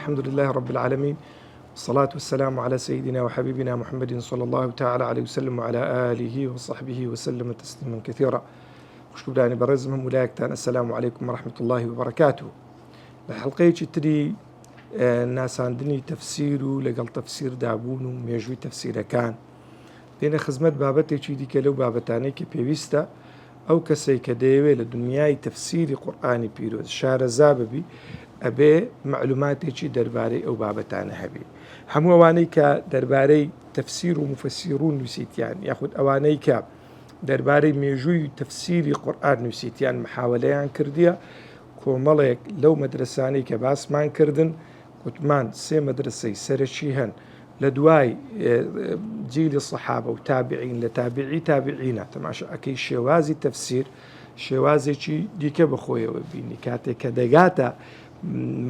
الحمد لله رب العالمين، والصلاة والسلام على سيدنا وحبيبنا محمد صلى الله تعالى عليه وسلم وعلى آله وصحبه وسلم تسليما كثيرا. خوشبدانی بەڕێزم ولايەکتان السلام عليكم ورحمة الله وبركاته. لحلقەیەکی تری ناساندنی تەفسیر و لەگەڵ تەفسیر دابوون و مێژووی تەفسیرەکان بێنە خزمەت بابەتێکی دیکە لەو بابەتانەی کە پێویستە ئەو کەسەی کە دەیەوێت لە دنیای تەفسیری قورئانی پیرۆز شارەزا ببی ئەبێ معلوماتێکی دەربارەی ئەو بابەتانە هەبی. هەموو ئەوانەی کە دەربارەی تەفسیر و مفەسیرون نووسیتیان یاخود ئەوانەی کە دەربارەی مێژووی تەفسیری قورئان نووسیتیان محاولەیان کردیە، کۆمەڵێک لەو مەدرسانەی کە باسمان کردن گوتمان سێ مەدرسەی سەرەکی هەن لە دوای جیلی سەحابە و تابعین لە تابعی تابعینە تەماشا ئەکەی شێوازی تەفسیر شێوازێکی دیکە بەخۆیەوە بینی کاتێک کە دەگاتە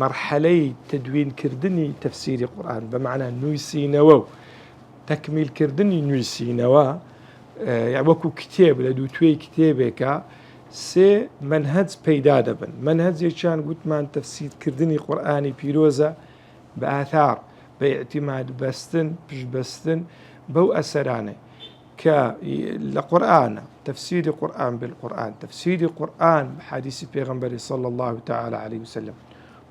مەرحەلەی تدوینکردنی تەفسیری قورئان بەمعنە نووسینەوە و تەکمیلکردنی نووسینەوە وەکو کتێب لە دووتوێی کتێبێکە سێ منهج پەیدا دەبن. منهجێکیان گوتمان تەفسیرکردنی قورئانی پیرۆزە بە ئاثار بە ئیعتیماد بەستن پشتبەستن بەو ئەسەرانە کە لە قورئانە تەفسیری قورئان بالقورئان تەفسیری قورئان بحەدیثی پێغەمبەری صلی الله تعالى عليه وسلم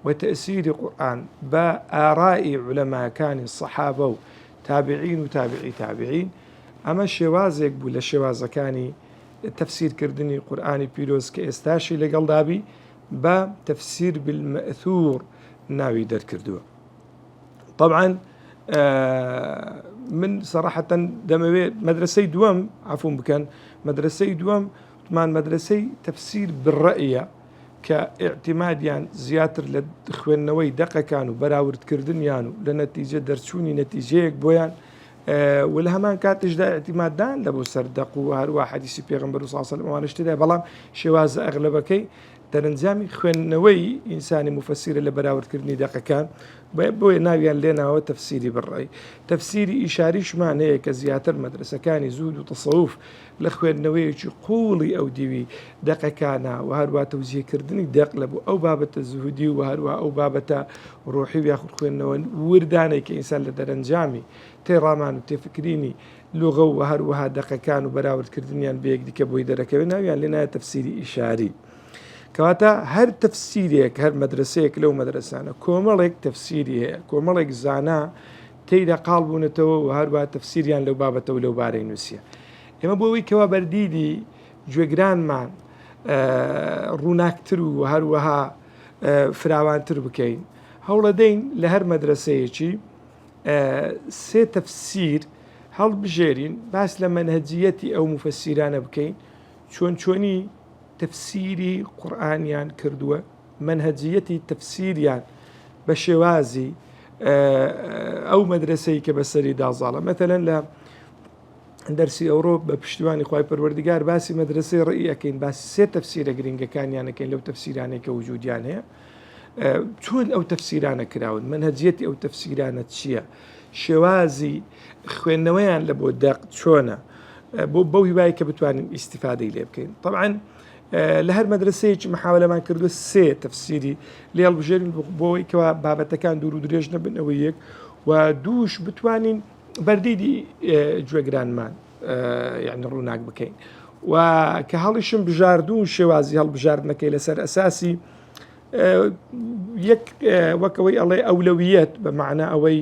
وتأثير قرآن بآراء علماء كان الصحابة وتابعين وتابعي تابعين أما شوازك بولا شواز كاني تفسير كردني قرآني بيروز كإستاشي لقل دابي بتفسير بالمأثور ناوي در كردوه. طبعا من صراحة دموي مدرسي دوام عفوا بكان مدرسي دوام طبعا مدرسي تفسير بالرأي كاعتماديان زياتر لخوێندنەوەی دەقەکان و بەراوردکردنیان و لە نەتیجە دەرچوونی نەتیجەیەک بۆیان و لە هەمان کاتشدا اعتیماددان لە بۆ سەردەق و هەروە حەدیسی پێغەمبەر صلی الله علیه و سلم ئەوانەش تێدا بەڵام شێوازە ئەغلبەکەی دەرەنجامی خوێندنەوەی ئینسانی مفەسیرە لە بەراوردکردنی دەقەکان بۆیە ناویان لێناوە تەفسیری بڕای. تەفسیری ئیشاریشمان هەیە کە زیاتر مەدرسەکانی زود و تەسەوف لە خوێندنەوەیەکی قوڵی ئەو دیوی دەقەکانە و هەروە تەوزیەکردنی دەق لە بۆ ئەو بابەتە زوهودی و هەروە ئەو بابەتە ڕۆحی و یاخود خوێندنەوە وردانێک کە ئینسان لە دەرەنجامی تێڕامان و تێفکرینی لوغە و هەروەها دەقەکان و بەراوردکردنیان بەیەک دیکە بۆی دەرەکەوێت ناویان لێنایە تەفسیری ئیشاری. کەواتە هەر تەفسیرێک هەر مەدرسەیەک لەو مەدرسانە کۆمەڵێک تەفسیری هەیە کۆمەڵێک زانا تێیدا قاڵ بوونەتەوە و هەروە تەفسیریان لەو بابەتەوە لەو بارەی نووسیە. ئێمە بۆەوەی کەوا بەردیدی گوێگرانمان ڕووناکتر و هەروەها فراوانتر بکەین هەوڵەدەین لە هەر مەدرسەیەکی سێ تەفسیر هەڵبژێرین باس لە مەنهەجیەتی ئەو مفەسیرانە بکەین چۆنی تەفسیری قورئانیان کردووە منهەجیەتی تەفسیریان بە شێوازی ئەو مەدرسەی کە بەسەری داڵزاڵە. مەتەلەن لە دەرسی ئەوڕۆ بە پشتیوانی خوای پەروەردگار باسی مەدرسەی ڕئی ئەەکەین باسی سێ تەفسیرە گرنگەکانیانەکەین لەو تەفسیرانەی کە وجودیان هەیە چۆن ئەو تەفسیرانە کراون منهەجیەتی ئەو تەفسیرانە چییە شێوازی خوێندنەوەیان لە بۆ دەق چۆنە بۆ هیوای کە بتوانین ئیستیفادەی لێ بکەین. طبعا لە هەر مەدرسەیەکی محاولەمان کردووە سێ تەفسیری لێ هەڵبژێرین بۆی کەوا بابەتەکان دوور و درێژ نەبن ئەوە یەک و دووش بتوانین بەردیدی گوێگرانمان یعنی ڕووناک بکەین و کە هەڵیشم بژاردوون شێوازی هەڵبژاردنەکەی لەسەر ئەساسی یەک وەکەوەی ئەڵێ ئەولەویەت بە معنە ئەوەی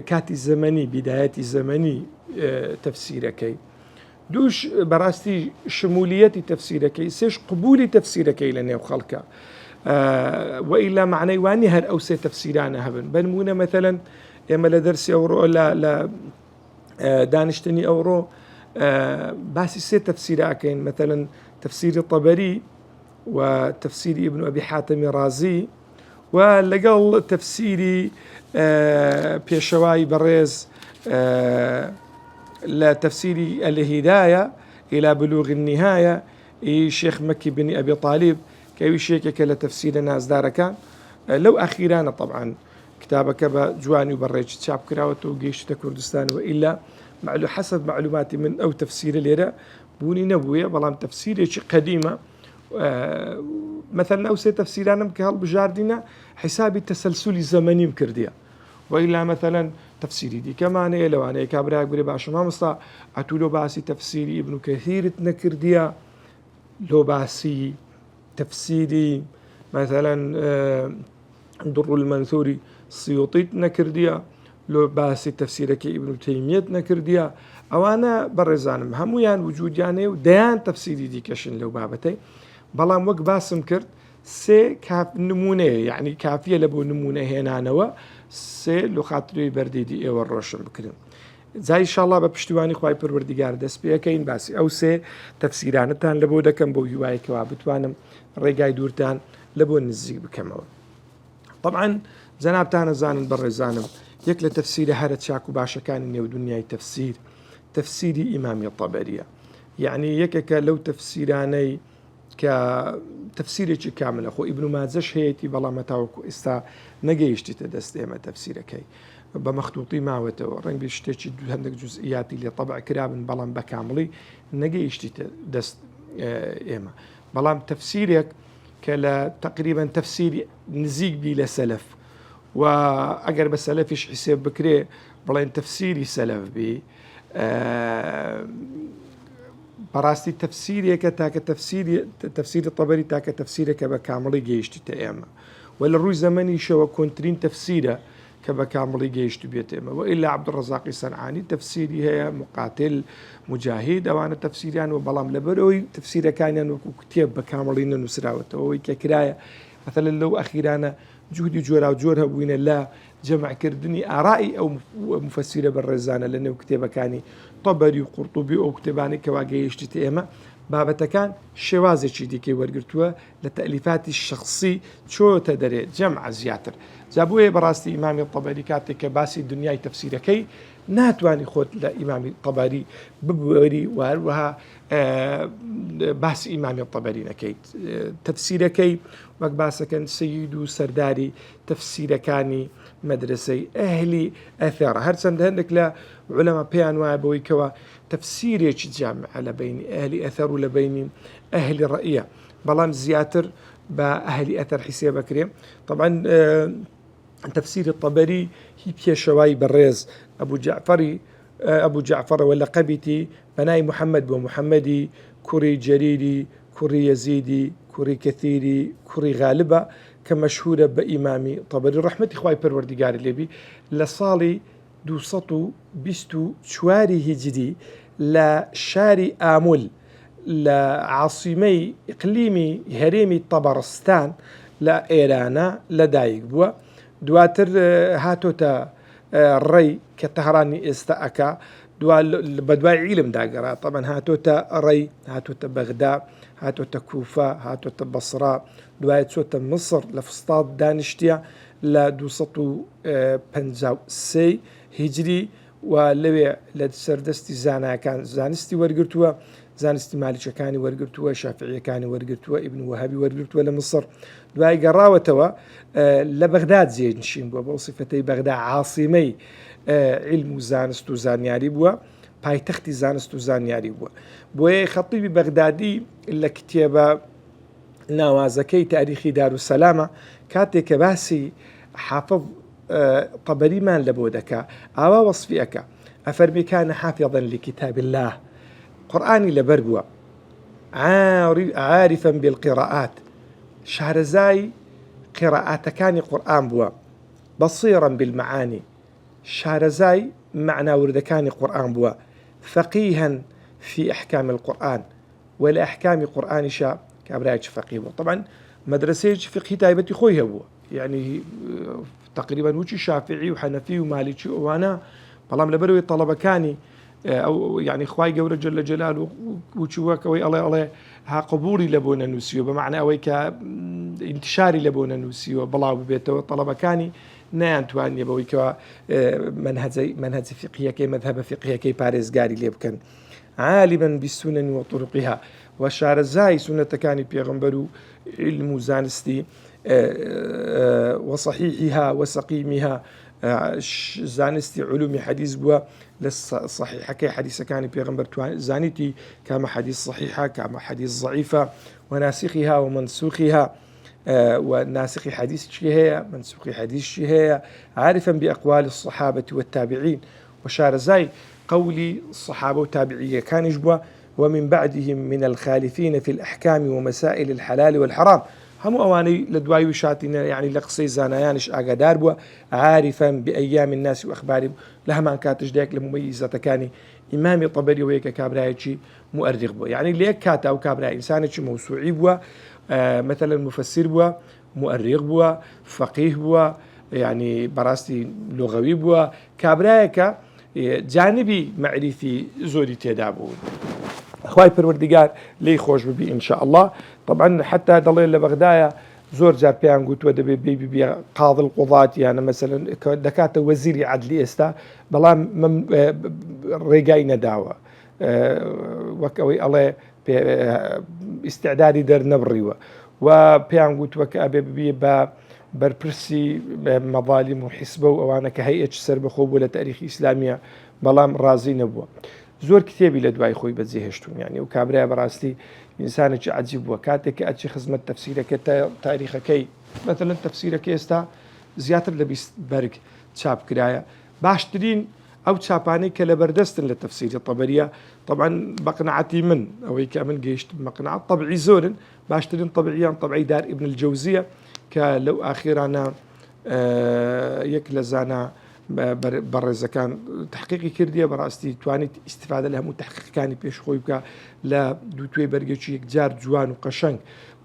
کاتی زەمەنی بیدایەتی زەمەنی تەفسیرەکەی دووش بەڕاستی شمولیەتی تەفسیرەکەی سێش قبولی تەفسیرەکەی لە نێو خەڵکە وئیلا معنەی وانی هەر ئەو سێ تەفسیرانە هەبن. بنمونە مەتەلەن ئێمە لە دەرسی ئەوڕۆ لە دانیشتنی ئەوڕۆ باسی سێ تەفسیرەکەین مەتەلەن تەفسیری طەبەری و تەفسیری ئیبن ئەبی حاتمی رازی و لەگەڵ تەفسیری پێشەوای بەڕێز لا تفسيري الهداية إلى بلوغ النهاية شيخ مكي بن أبي طالب كي شيخك لتفسير الناس دارك لو أخيرانا طبعا كتابك بجواني وبريج شعب كراوته وجيش كردستان وإلا حسب معلوماتي من أو تفسير الليرة بوني نبوية بلام تفسيري قديمة مثلا ئەو سێ تەفسیرانم کە هەڵبژاردینە حیسابی تەسەلسولی زەمەنیم کردیە وإلا مثلا تفسيري دي كمان لوانه كابراك بري باشا مامستا اتولو باسي تفسيري ابن كثير نكرديا لو باسي تفسيري مثلا در المنثوري السيوطي نكرديا لو باسي تفسيرك ابن تيمية نكرديا او انا برزانم همويان وجود يعني وديان تفسيري دي كشن لو بابتي بلام وق باسم كرد سي كاف نمونه يعني كافيه لبو نمونه هنا نوا سي لو خاطري برديدي ايوه الروشن بكرين زي ان شاء الله بپشتواني خواي پروردگار دست بيكين باسي او سي تفسيرانتان لبو دكم بو هواي كوابتوانم ريقاي دورتان لبو نزيق بكموا طبعا زنابتان زانن برزانم يك لتفسير هذا شاكو باشا كان اني ودنياي تفسيري امامي الطبريه يعني يكك لو تفسيراني كتفسيرك كامل أخو ابن ماجه هيتي بلا متاوكو استا نجيشتي تدست إما تفسيرك بمخطوطي معوته ورنج بيشتكي عندك جزئيات اللي طبع كراب بلا بكاملي نجيشتي تدست إما بلا تفسيرك كلا تقريبا تفسير نزيق بي لسلف وأقرب السلفش حساب بكري بلا تفسيري سلف بي براستي تفسيرك تاك تفسير الطبري تاك تفسيرك بكامل جيشت تأمة ولا روي زمني شو كونترين تفسيره كبكامل جيشت بيتأمة وإلا عبد الرزاق الصنعاني تفسيري هي مقاتل مجاهد أو أنا تفسيري يعني وبلام لبروي تفسيره كان يعني كتاب بكاملين نسراوته وهي ككراية مثلا لو أخيرانا جهدي جورا وجورها وين لا جمع كردني آرائي أو مفسرة بالرزانة لأنه كتابه كاني طبري وقرطبي أو كتاباني كواجيش تتأمة بابتا كان شوازي شي ديكي ورقرتوا لتأليفاتي الشخصي شو تدري جمع زياتر زابوه براستي إمامي الطبري كاتك باسي الدنيا تفسيركي ناتواني خود لإمامي الطبري ببوري وها باس إمامي الطبري نكيت تفسيركي وقباسا كان سيدو سرداري تفسيركاني مدرسي أهلي أثر هرسند هنك لا علماء بيان وابوي كوا تفسيري جامع على بين أهلي أثر ولا بين أهلي رأيه بلان زياتر بأهلي أثر حساب كريم طبعا تفسير الطبري هي بيشواي بالريز أبو جعفر ولا قبيتي بناي محمد ومحمدي كوري جريري كوري يزيدي كوري كثيري كوري غالبة كمشهورة بإمامي طبري رحمة إخوائي پروردگار لبي لصالي 224 هجري لشاري آمل لعاصمي إقليمي هريمي طبرستان لإيرانا لدايق بوا دواتر هاتوتا الري كتهراني استأكا بدواي علم داقرا طبعا هاتوتا ري هاتوتا بغداد هاتوتا كوفة هاتوتا بصرة دوايت سوتا مصر لفسطاط دانشتيا ل 253 هجري ولوي لسردستي زانا كان زانستي ورقرتوا زانستي مالكي كاني ورقرتوا شافعي كاني ورقرتوا ابن وهبي ورقرتوا لمصر دواي قراوتوا لبغداد زي نشين بوا بوصفتي بغداد عاصمي علم زانستو زانياري بوا بايتختي زانستو زانياري بوا بوي خطيبي بغدادي إلا كتابة ناوازكي تاريخي دار السلامة كاتك باسي حافظ طبري مان لبودك أوا وصفيك أفرمي كان حافظا لكتاب الله قرآني لبربوا عارفا بالقراءات شهرزاي قراءات كان قرآن بوا بصيرا بالمعاني شهرزاي معنى وردكان قرآن بوا فقيها في أحكام القرآن ولا أحكام قرآن شاب كابرايج فقيه طبعا مدرسة فقه تايبتي خويها بوا يعني تقريبا وشي شافعي وحنفي ومالكي وانا بلام لبروي الطلبة كاني او يعني خواي جورة جل جلاله وشواك وي الله ها قبوري لبونا نوسيو بمعنى اوي انتشاري لبونا نوسيو بلاو ببيته الطلبة كاني نانتوان يبوي كوا منهج فقهية كي مذهب فقهية كي باريس قاري ليبكن عالما بالسنن وطرقها وشارزاي سنة كاني بيغمبرو علم زانستي وصحيحها وسقيمها زانستی علومی حدیث بووە لە صحیحەکەی حدیثەکانی پێغەمبەر زانیتی کامە حدیث صحیحە کامە حدیث ضعیفە وناسخها ومنسوخها وناسخ حديث شيء منسوخ حديث شيء عارفا بأقوال الصحابة والتابعين وشار زي قولي الصحابة والتابعية كان يجبوا ومن بعدهم من الخالفين في الأحكام ومسائل الحلال والحرام هم أواني لدواي وشاتنا يعني لقصي زانيانش أقدار بوا عارفا بأيام الناس وأخبارهم لهما كاتش ديك لمميزة كاني إمامي طبري ويك كابرايتشي مؤرخ بوا يعني ليك كاتا أو كابراي إنسانتشي موسوعي بوا مثلا مفسر بوا مؤرخ بوا فقيه بوا يعني براستي لغوي بوا كابرايك جانبي معرفي زوري تدابون خواهي پروردگار لي خوش ببي إن شاء الله طبعا حتى دليل لبغدايا زور جار بيان قلت ودبي بي قاضي القضاة يعني مثلا دكاتة وزيري عدلي استا بلا ريقاي نداوة وكوي الله استعدادي در نبريوه وبيان قلت وك أبي بي برپرسی مظالم و حسبه و ئەوانە کە هەیئەت سەر بەخۆ بووە لە تاریخی ئیسلامیە بەڵام ڕازی نەبووە زۆر کتێبی لە دوای خۆی بەجێهێشتون یعنی و کابرای بەڕاستی ئینسانێکی عەجیب بووە کاتێک کە ئەچی خزمەت تەفسیرەکە تاریخەکەی مثلا تەفسیرەکەی ئێستا زیاتر لە 20 بەرگ چاپ کرایە باشترین ئەو چاپانەی کە لە بەردەستن لە تەفسیری طەبەریە طبعا بەقناعەتی من ئەوەی کە من گەیشت مەقناعەت طەبعی زۆرن باشترین طەبعیان طەبعی دار ابن الجەوزیە کە لەو ئاخیرانە یەک لە زانە بەڕێزەکان تحقیقی کردیە بەڕاستی توانیت ئیستیفادە لە هەموو تحقیقەکانی پێشخۆی بکە لە دوو-توێ بەرگێکی یەکجار جوان و قەشەنگ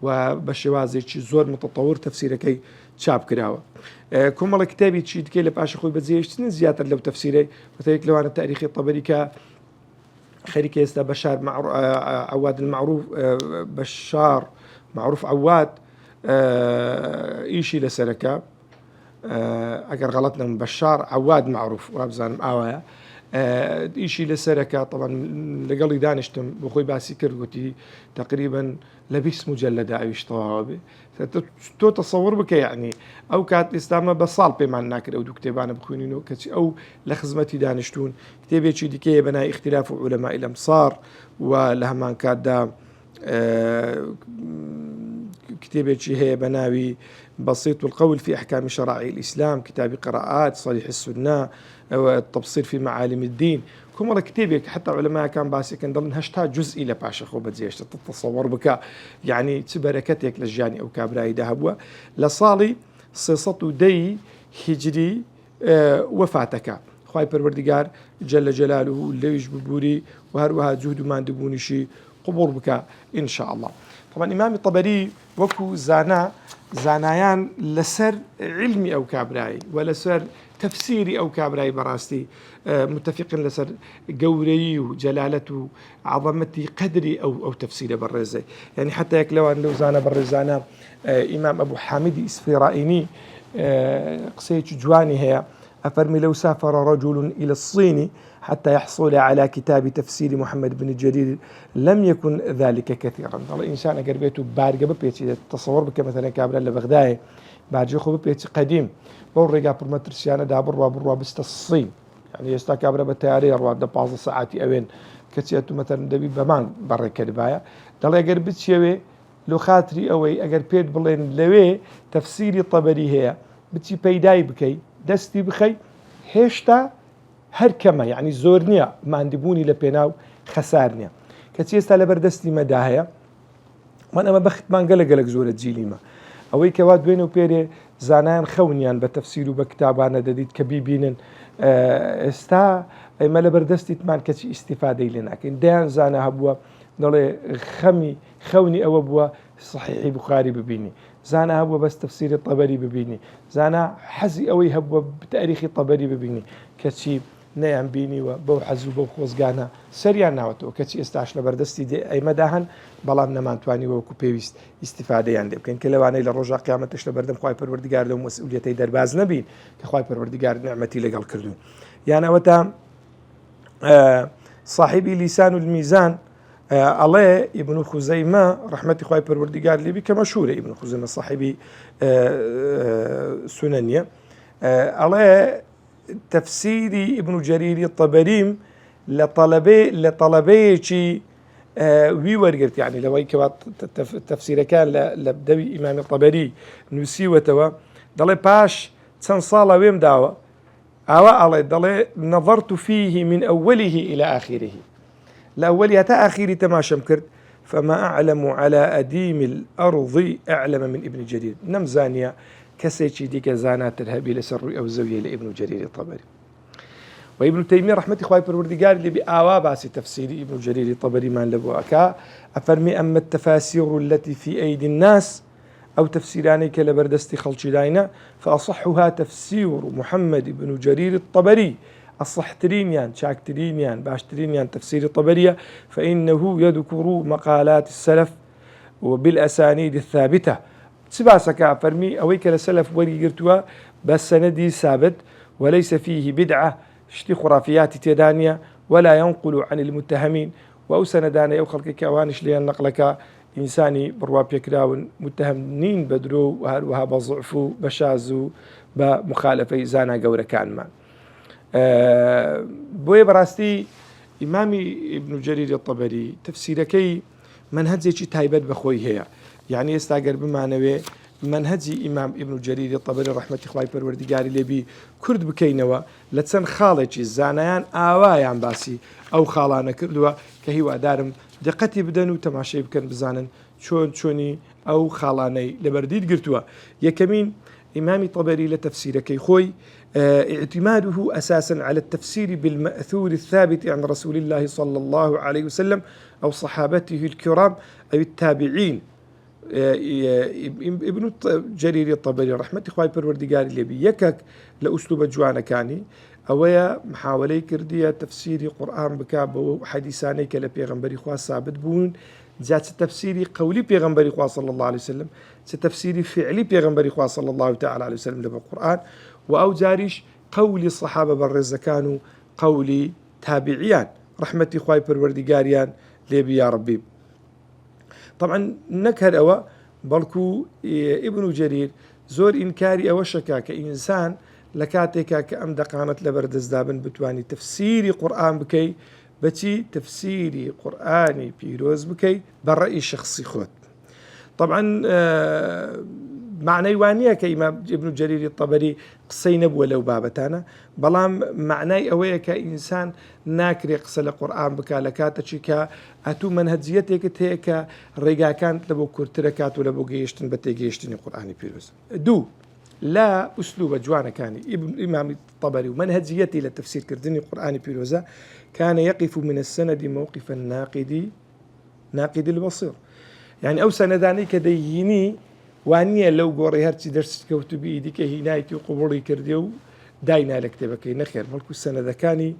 و بە شێوازێکی زۆر متەتەوڕ تەفسیرەکەی چاپ کراوە کۆمەڵە کتابی چی دکەی لە پاشە خۆی بەجێهێشتن زیاتر لەو تەفسیرەی وەتەیەک لەوانە تاریخی طەبەری کە خەریکە ئێستا بەشار عەواد المعروف بەشار معروف عەواد ئیشی لەسەرەکە ئەگەر غەڵەت نەم بەشار عەواد معروف وابزانم ئاوایە ئیشی لەسەرەکە طبعا لەگەڵی دانیشتم بۆ خۆی باسی کرد گوتی تقریبا لە 20 مجلدە ئەویش تەواو بێ تۆ تەسەوڕ بکە یعنی ئەو کات ئێستامە بە ساڵ پێمان ناکرد ئەو دوو کتێبانە بخوێنینەوە کەچی ئەو لە خزمەتی دانیشتوون کتێبێکی دیکەیە بەنای اختلاف و علەماء الأمصار و لە هەمان کاتدا كتابي هي بناوي بسيط القول في أحكام شرائع الإسلام كتاب قراءات صريح السنة والتبصير في معالم الدين كم كتابي حتى علماء كان باسي كان ضمن هشتا جزء إلى باشا خو بتزيش تتصور بك يعني تبركتك للجاني أو كابراي دهبوا لصالي صيصة دي هجري وفاتك خواهي پروردگار جل جلاله ليش ببوري وهروها جهد ما ندبوني شي قبور بك إن شاء الله طبعا إمام الطبري وكو زانایان لسر علمي أو كابراي ولسر تفسيري أو كابراي براستي متفق لسر قوري وجلالته عظمتي قدري أو تفسير بالرزي يعني حتى يكلو أن لو زانا بالرزانا إمام أبو حامد إسفرائيني قصيت جواني هي أفرمي لو سافر رجل إلى الصين حتى يحصل على كتاب تفسير محمد بن جرير لم يكن ذلك كثيرا الله إنسان أقر بيته بارقة ببيتي تصور بك مثلا كابرا لبغداي بارجي خو ببيتي قديم بورقا برمترسيانا دا بروا بست الصين يعني يستا كابرا بتياري روا دا بعض ساعات أوين كتياتو مثلا دبي بمان برا كدبايا الله أقر بيتي لو خاطري أوي أقر بيت بلين لوي تفسيري طبري هي بتي بيداي بكي دستي بخي هشتا هەر کەمە یعنی زۆر نییە ماندبوونی لە پێناو خەسار نییە کەچی ئێستا لە بەردەستی مەداهەیە من ئەمە بەختمان گەلە زۆرە جیلیمە ئەوەی کەوا دوێنێ و پێرێ زانایان خەونیان بە تەفسیر و بە کتابانە دەدیت کە بیبینن ئێستا ئەمە لە بەردەستیتمان کەچی ئیستیفادەی لێ ناکەین دەیان زانە هەبووە دەڵێ خەونی ئەوە بووە صحیحی بوخاری ببینی زانا هبووە بەس تەفسیری طەبەری ببینی زانا حەزی ئەوەی هەبووە تاریخی طەبەری ببینی کەچی نەیان بینیوە بەو حەز و بەو خۆزگانە سەریان ناوەتەوە کەچی ئێستاش لە بەردەستی ئەیمەدا هەن بەڵام نەمانتوانیوە وەکو پێویست ئیستیفادەیان لێ بکەین کە لەوانەی لە ڕۆژا قیامەتش لە بەردەم خوای پەروەردگار لەو مەسئولیەتەی دەرباز نەبین کە خوای پەروەردگار نعمەتی لەگەڵ کردوون یان ئەوەتە صاحبی لیسان الميزان الله ابن خزيمة رحمة خوي پروردگار لي بك مشهور ابن خزيمة صاحبي سننية الله تفسيري ابن جرير الطبري لطلبيتي وی وەرگرت يعني لەوەی کەوا تەفسیرەکان لە دەوی ئیمامی طەبەری نووسیوەتەوە دەڵێ پاش چەند ساڵە وێم داوە ئاوا ئەڵێ دەڵێ نەظەرت فيه من أوله إلى آخره لە ئەوەلی هەتا ئاخیری تەماشەم کرد فما أعلم على أديم الأرض أعلم من ابن جرير نەمزانیە کەسێکی دیکە زاناتر هەبی لەسەر ڕووی ئەو زەویە لە ابن جرير الطبري وابن تيمية رحمة خوای پروردگار اللي بآوا باسي تفسير ابن جرير الطبري من لبواكا أفرمي أما التفاسير التي في أيدي الناس أو تفسيراني كالبردستي خلشي داينا فأصحها تفسير محمد بن جرير الطبري الصحترين شاكترين باشترين تفسير الطبرية فإنه يذكر مقالات السلف وبالأسانيد الثابتة سباسك أفرمي أويك لسلف وريقرتوا بس سندي ثابت وليس فيه بدعة شتي خرافيات تيدانيا ولا ينقل عن المتهمين وأو سنداني أو خلق كوانش لين نقلك إنساني برواب يكراون متهمين بدرو وها بضعفو بشازو بمخالفة زانا قورة كان ما بوي براستي إمامي ابن جرير الطبري تفسيركي منهجي تايبت بخوي هي يعني يستاقر بمعنى منهجي إمام ابن جرير الطبري رحمة خوای پروردگاری لێبی کورد بکەینەوە لە چەند خاڵێکی زانایان ئاوایان باسی ئەو خاڵانە کردووە کە هیوادارم دقەتی بدەن و تەماشای بکەن بزانن چۆنی ئەو خاڵانەی لەبەردید گرتووە. یەکەمین إمام طبري لتفسيركي خوي اعتماده أساسا على التفسير بالمأثور الثابت عن رسول الله صلى الله عليه وسلم أو صحابته الكرام أو التابعين. ابن جرير الطبري رحمة خوای پروردگاری لێبی یەکێک لە ئوسلوبە جوانەکانی ئەوەیە محاولەی کردیە تفسیری قورئان بکا بەوە حەدیثانەی کە لە پێغەمبەری خوا ثابت بوون جا چ تفسیری قەولی پێغەمبەری خوا صلی الله عليه وسلم چ تفسیری فعلی پێغەمبەری خوا صلی الله تعالى عليه وسلم لە قورئان و ئەو جاریش قەولی سەحابە بەڕێزەکان و قەولی تابعیان رحمەتی خوای پروردگاریان لێبی یا ربی. طبعا نكر أوا بلكو ابن جرير زور إنكاري أو شكا كإنسان لكاتيكا كأم دقانت لبردز دابن بتواني تفسيري قرآن بكي بتي تفسيري قرآني بيروز بكي بالرأي الشخصي خود. طبعا معنى وانية كإمام ابن جرير الطبري قصين ولو بابتانا بلام معنى أوية كإنسان ناكري قصة القرآن بكا لكاتشي كا أتو منهجيتك تيكا ريقا كانت لبو كورتركات ولبو جيشتن بتيجيشتن القرآن بيروز دو لا أسلوب جوانا كان إمام الطبري ومنهجيتي للتفسير كردني القرآن بيروزا كان يقف من السند موقف ناقد البصير يعني أو سنداني كديني وانية لو قوري هرتي درس كوتبي ديك هنايتي وقبوري كرديو داينا لكتبك نخير ملكو السنة ذكاني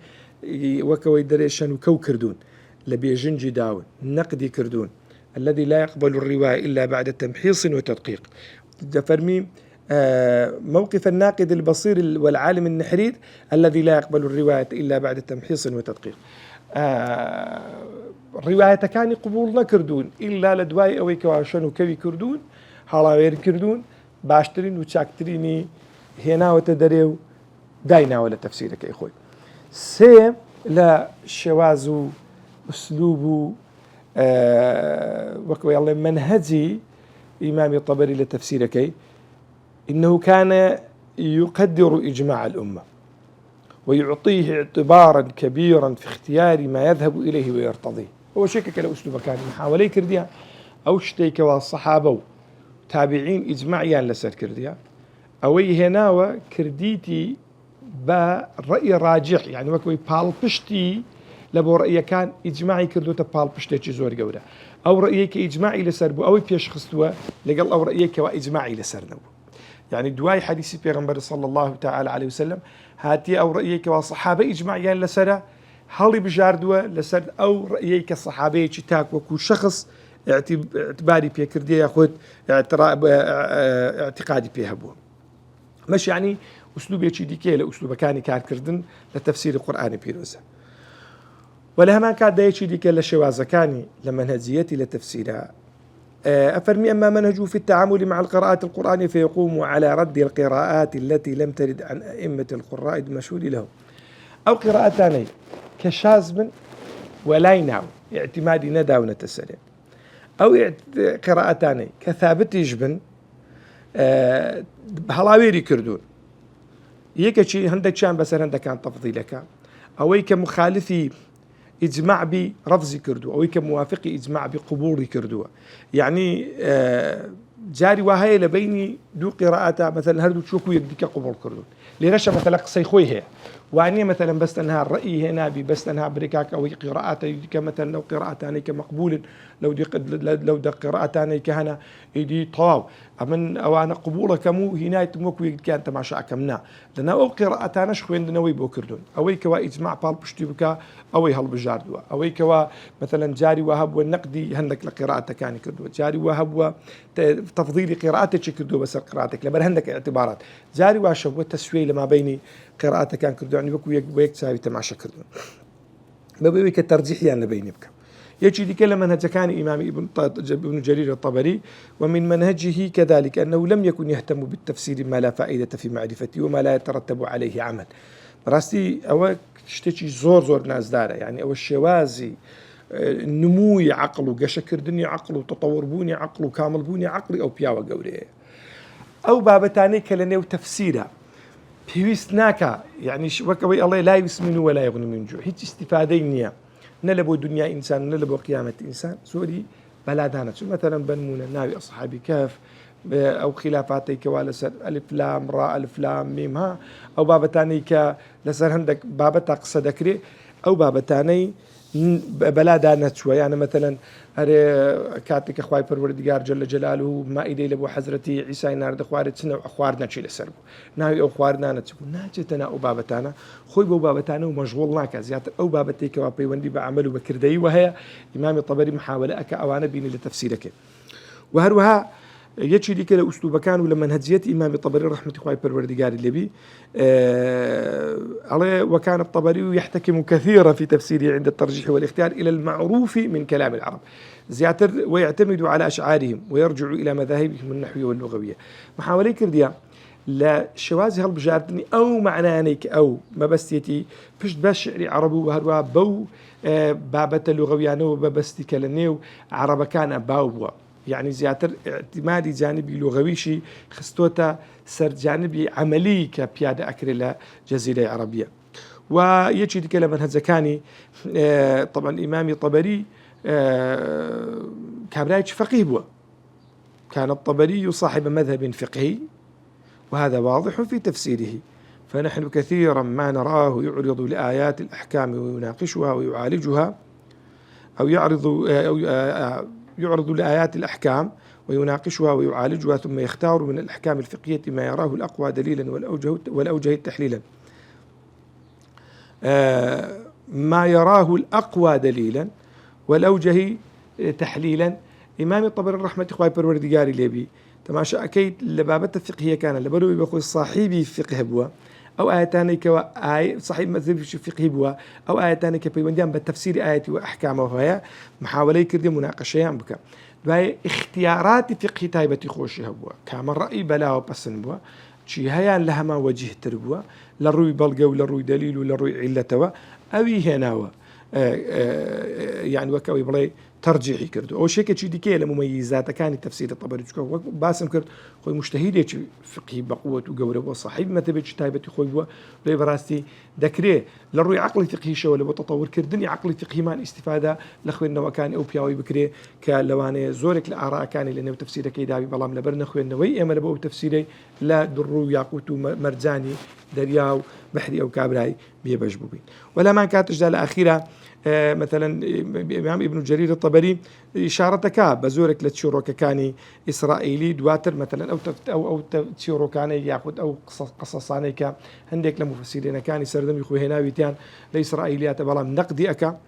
وكوي دريشان وكو كردون لبيجنجي داون نقدي كردون الذي لا يقبل الرواية إلا بعد تمحيص وتدقيق فرمي موقف الناقد البصير والعالم النحرير الذي لا يقبل الرواية إلا بعد تمحيص وتدقيق. رواية كان قبول نكردون إلا لدواي أوي كواشن وكوي كردون هاڵاوێر کردوون باشترین و چاکترینی هێناوەتە دەرێ و دایناوە لە تەفسیرەکەی خۆی. سێ لە شێواز و ئوسلوب و وەکوێ ئەڵێ منهەجی ئیمامی طەبەری لە تەفسیرەکەی إنه كان يقدر إجماع الأمة ويعطيه اعتبارا كبيرا في اختيار ما يذهب إليه ويرتضيه. هو شكك لأسلوب كان محاولي كرديا أو شتيك والصحابة تابعين إجماعيان لسر كرديا أوي هناوة كرديتي برأي راجح يعني وكوي بالبشتي لبو رأي كان إجماعي كردوتا بالبشتي زور قورة أو رأيك إجماعي لسر بو أوي بيش خستوا لقل أو رأيك وإجماعي لسر نو يعني دواي حديثي بيغمبر صلى الله تعالى عليه وسلم هاتي أو رأيك وصحابة إجماعيان لسر هالي بجاردوا لسر أو رأيك الصحابة تاك وكو شخص اعتباري بيه كردية ياخد اعتقادي بيه هبوه مش يعني أسلوب يشي ديكي لأسلوب كاني كار كردن لتفسير القرآن بيروزة ولا ما كان دا يشي ديكي لشوازة كاني لمنهجيتي لتفسيرها أفرمي أما منهجه في التعامل مع القراءات القرآنية فيقوم على رد القراءات التي لم ترد عن أئمة القراء المشهود له أو قراءتان كشاذ ولا يناو اعتمادي ندى ونتسلم أو قراءتان كثابت يجبن هلاويري كردون يكشي هندك شان بس هندك كان تفضيلك أو كمخالفي إجماع برفض كردو أو كموافقي إجماع بقبول كردو يعني جاري وهاي لبيني دو قراءات مثلا هردو تشوكو يديك قبول كردو ليش مثلا قصي خويه واني مثلا بس انها الراي هنا بس انها بريكاك او قراءات مثلا لو قراءتان كمقبول لو دق قراءتان كهنا يدي طواو امن او انا قبوله كمو هنا تموكو كان تماشا كمنا لنا او قراءتان شخوين نوي بوكردون او كوا اجماع بال بشتبكا او هل بجاردوا او كوا مثلا جاري وهب والنقدي هندك لقراءه كان كردو جاري وهب تفضيل قراءتك كردو بس قراءتك لبر هندك اعتبارات جاري واشب والتسويه لما بين قراءته كان كردو يعني بكو ويك ساوي تماشا كردو ببوي كترجيح يعني بين بك يجي دي كلام منهج كان إمام ابن جرير الطبري ومن منهجه كذلك أنه لم يكن يهتم بالتفسير ما لا فائدة في معرفته وما لا يترتب عليه عمل راستي أو تشتكي زور ناس دارة يعني أو الشوازي نموي عقله قشكر دنيا عقله تطور بوني عقله كامل بوني عقلي أو بياوة قوريه أو بابتاني كلنيو تفسيرها بيويستناكا يعني وكوي الله لا يسمن ولا يغني من جوع هيك استفادينيا نلبو دنيا إنسان نلبو قيامة إنسان سوري بلادانا مثلا بنمونا ناوي أصحابي كهف أو خلافاتي كوالسر ألف لام راء ألف لام ميم ها أو بابتاني لسر هندك بابتا قصدكري أو بابتاني بلادانا شوي يعني مثلا هذا كاتك أخوي پروردگار جل جلاله ما إيدي لبو حضرتي عيسى نارد خوارد سنة أخوارنا شيء لسربو ناوي أو خوارنا نتسبو ناجتنا أو بابتانا خوي بو بابتانا ومشغول ناكا زيادة أو بابتي كوابي وندي بعمل وبكردي وهي إمام الطبري محاولة أكا أوانا بيني لتفسيرك وهروها يجي ديك لأسلوب كانوا لما منهجية إمام الطبري رحمة الله پروردگار الليبي عليه وكان الطبري يحتكم كثيرا في تفسيره عند الترجيح والاختيار إلى المعروف من كلام العرب زياتر ويعتمد على أشعارهم ويرجع إلى مذاهبهم النحوية واللغوية محاولة كرديا لا شواذ هالبجاردني أو معنانيك أو ما بستيتي فشت بس شعري عربي وهروا بو بابة اللغويانو وبستي كلنيو عرب كان باوبوا يعني زياتر اعتمادي جانبي لغويشي خستوتا سر جانبي عملي كبيادة أكريلا جزيرة عربية ويجي دي كلام منهج زكاني طبعا إمامي طبري كابرايش فقيه بوا كان الطبري صاحب مذهب فقهي وهذا واضح في تفسيره فنحن كثيرا ما نراه يعرض لآيات الأحكام ويناقشها ويعالجها أو يعرض لآيات الأحكام ويناقشها ويعالجها ثم يختار من الأحكام الفقهية ما يراه الأقوى دليلا والأوجه تحليلا ما يراه الأقوى دليلا والأوجه تحليلا إمام الطبري رحمة الله پروردگار ليبي تماشا أكيد لبابة الفقهية كان لبروي بخوي صاحبي فقه بوا أو آيتان كوا صاحب مذهب فقهي بوا أو آيتان كبيونديان بالتفسير آياتي وأحكامه وهي محاولة كردي مناقشة بك باي اختيارات فقهي تايبتي خوشها بوا كامل رأي بلا وبسن بوا شي هيان لها ما وجه تربوا للروي بلغة وللروي دليل وللروي علة أوي هنا يعني وكوي بلاي ترجيحي كردو أو شيء كشي ديكي لمميزات كان التفسير الطبري باسم كرد خوي مجتهد يجي فقهي بقوة وجورة وصاحب ما تبي تايبتي خوي بوا لي براستي ذكريه للروي عقلي فقهي شو ولا بتطور كردني عقلي فقهي ما الاستفادة لخوي إنه كان أو بياوي بكري كلواني زورك الآراء كان لأنه تفسيره كيدابي بلام لبرنا خوي إنه وي أما لبوا تفسيري لا درو ياقوت مرجاني درياو بحري أو كابراي بيبجبوبين ولا ما كانت جدال أخيرة مثلا إمام ابن جرير الطبري إشارتك بزورك لتشوروك كاني إسرائيلي دواتر مثلا أو تشوروكاني ياخذ أو قصصانيك عندك لمفسرين كاني سردم يخو هنا ويتيان لإسرائيليات بلام نقدي أكا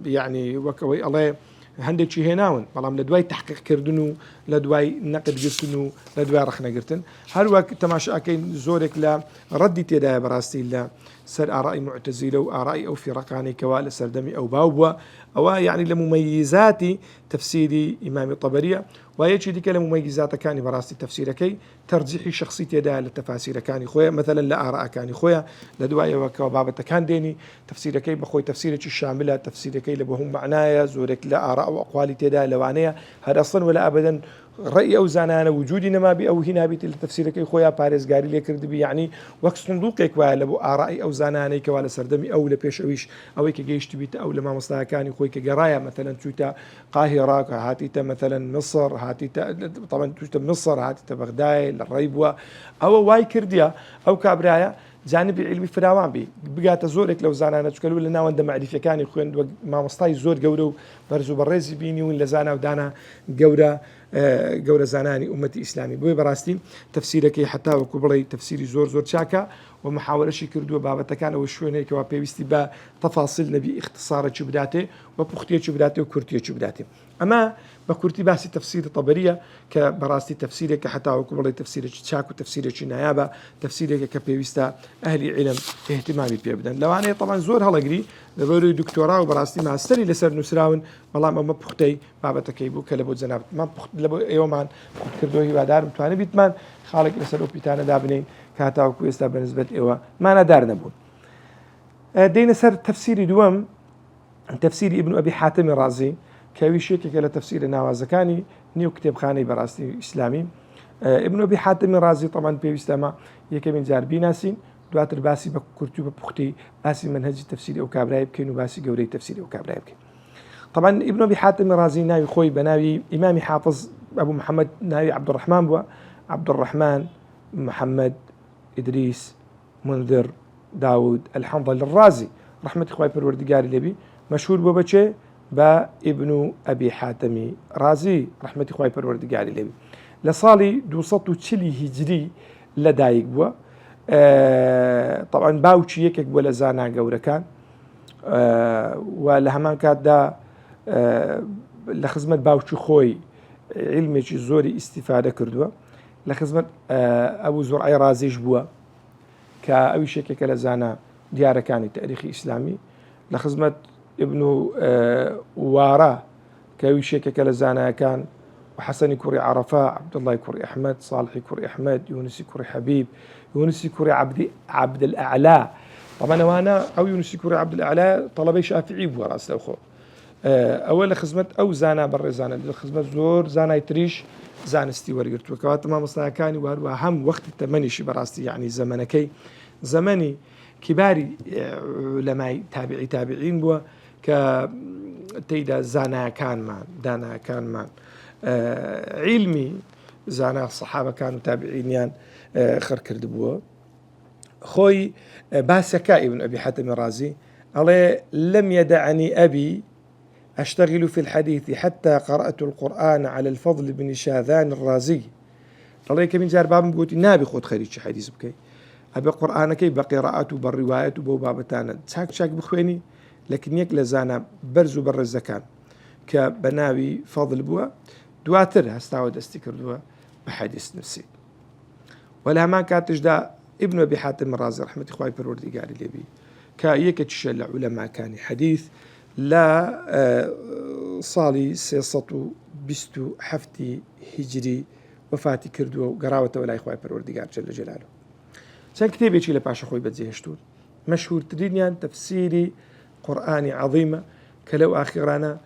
يعني وكوي الله هندك شيء هناون بلام لدواي تحقيق كردنو لدواي نقد قرتنو لدواي رخنا قرتن هل وقت تماشى أكين زورك لا ردي تدا براستي لا سر آراء معتزلة وآراء أو فرقاني كوال سردمي أو باوبوا أو يعني لمميزات تفسير إمام الطبري ويجي ذيك لمميزات كان براستي تفسير كي ترجيح شخصيتي دا للتفاسير كان خويا مثلا لآراء كان خويا لدوايا وكبابة كان ديني تفسير كي بخوي تفسيرك الشاملة تفسير كي لبهم معنايا زورك لآراء وأقوال تدا لوانيا هذا أصلا ولا أبدا رأي أو زانانا وجودي نما بي أو هنا بيت التفسير كي خويا باريس قاري لي كرد بي يعني وقت صندوقك ولا بو آراء أو زانانا كوالا سردمي أو لبيش أويش أو كجيش تبيت أو لما مصلحة كان خوي كجرايا مثلا تويتا قاهرة هاتيتا مثلا مصر هاتيتا طبعا تويتا مصر هاتيتا بغداد الريبوة أو واي كرديا أو كابرايا جانب علمي فراوان بي بقات زورك لو زانانا تشكلوا لنا وند معرفة كان خوين ما مصطاي زور جورو برزو برزي بيني وين لزانا ودانا جورا زاناني أمتي إسلامي بوي براستي تفسيرك حتى وكبري تفسيري زور شاكا ومحاولة كردوا بابا كان وشوين هيك وبيستي با تفاصيل نبي اختصار شبداته وبختيه شبداته وكرتيه شبداته أما بكرتي باسي تفسير طبرية كبراستي تفسيرك حتى وكبري تفسيرك شاكو تفسيرك نيابة تفسيرك كبيستا أهل علم اهتمامي بيبدن لو أنا طبعا زور هلاقري لبوري دكتوراه وبراستي ماستري لسر نسراون والله ما بختي بابا تكيبو كلبو زناب ما بخت لبو يومان بخت كردوه وادار متواني بيتمان خالق لسر وبيتانا دابنين كاتا وكويستا بالنسبة إيوه ما ندار نبون دينا سر تفسيري دوام تفسير ابن أبي حاتم الرازي كويشيك كلا تفسير ناوازكاني نيو كتاب خاني براستي إسلامي ابن أبي حاتم الرازي طبعا بيستمع يكمن جار بيناسين دواتر باسي بكرتو ببختي باسي منهج تفسير أو كابراي بكين وباسي قوري تفسير أو كابراي بكين طبعا ابن أبي حاتم الرازي ناوي خوي بناوي إمامي حافظ أبو محمد ناوي عبد الرحمن بوا عبد الرحمن محمد إدريس منذر داود الحنظل الرازي رحمة إخوائي بالوردقاري لبي مشهور ببچه با ابن أبي حاتم رازي رحمة إخوائي بالوردقاري لبي لصالي 240 هجري لدايق بوا طبعا باوچي يكك بولا زانا قورا كان ولهمان كاد دا لخزمة باوچي خوي علمي زوري استفادة كردوا لخزمة أبو زرعي رازيج بوا كأوي شيكك لزانا ديارة كان تاريخي إسلامي لخزمة ابن وارا كأوي شيكك لزانا كان وحسن كوري عرفاء عبد الله كوري أحمد صالح كوري أحمد يونس كوري حبيب يونس كوري عبد الأعلى طبعا وانا أو يونس كوري عبد الأعلى طلبي شافعي بوراس لوخو أول خزمة أو زانا بر زانا خزمة زور زانا يتريش زانستي ورقرت وكوات ما مصنع كاني وأهم وقت التمنيش براستي يعني زمنكي زمني كباري علماء تابعين بوا كتيدا زانا كان مان دانا كان مان علمي زانا الصحابة كانوا تابعين يعني خركرد بوا خوي باسكا ابن أبي حاتم الرازي عليه لم يدعني أبي أشتغل في الحديث حتى قرأت القرآن على الفضل بن شاذان الرازي الله كمين جار باب قلت نابي خود خريج حديث بكي أبي قرآن كي بقراءته بالرواية وبابتانا شاك بخويني لكن يك لزانا برزو بر الزكان كبناوي فضل بوا دواتر هستعود استكر دوا بحديث نفسي ولا ما كانت دا ابن أبي حاتم الرازي رحمة إخوائي بالوردقاري لبي كايك تشلع علماء كان حديث لا صالي سيسطو بستو حفتي هجري وفاتي كردو قراوة ولا إخوائي بالوردقار جل جلاله سان كتابي يشي لباش أخوي بتزيهشتون مشهور ترينيان تفسيري قرآني عظيمة كلو آخرانا